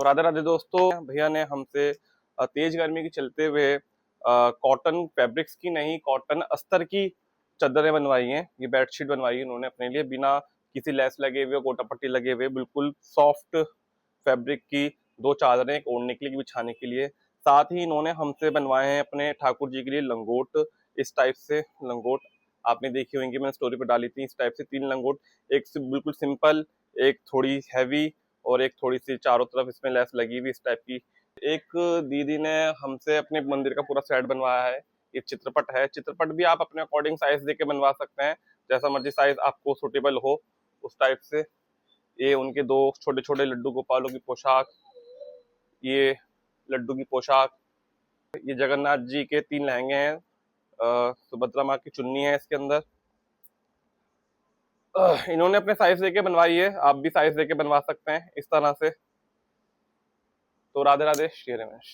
तो राधे राधे दोस्तों, भैया ने हमसे तेज गर्मी के चलते हुए कॉटन फैब्रिक्स की नहीं, कॉटन अस्तर की चादरें बनवाई हैं। ये बेडशीट बनवाई है उन्होंने अपने लिए, बिना किसी लेस लगे हुए, गोटा पट्टी लगे हुए, बिल्कुल सॉफ्ट फैब्रिक की दो चादरें, एक ओढ़ने के लिए, बिछाने के लिए। साथ ही इन्होंने हमसे बनवाए हैं अपने ठाकुर जी के लिए लंगोट। इस टाइप से लंगोट आपने देखी होंगी, मैंने स्टोरी पर डाली थी। इस टाइप से 3 लंगोट, एक बिल्कुल सिंपल, एक थोड़ी हैवी और एक थोड़ी सी चारों तरफ इसमें लेस लगी हुई, इस टाइप की। एक दीदी ने हमसे अपने मंदिर का पूरा सेट बनवाया है। ये चित्रपट है, चित्रपट भी आप अपने अकॉर्डिंग साइज देके बनवा सकते हैं, जैसा मर्जी साइज आपको सूटेबल हो उस टाइप से। ये उनके 2 छोटे छोटे लड्डू गोपालों की पोशाक, ये लड्डू की पोशाक, ये जगन्नाथ जी के 3 लहंगे हैं, सुभद्रा माँ की चुन्नी है इसके अंदर। इन्होंने अपने साइज देके बनवाई है, आप भी साइज देके बनवा सकते हैं इस तरह से। तो राधे राधे, श्री रमेश।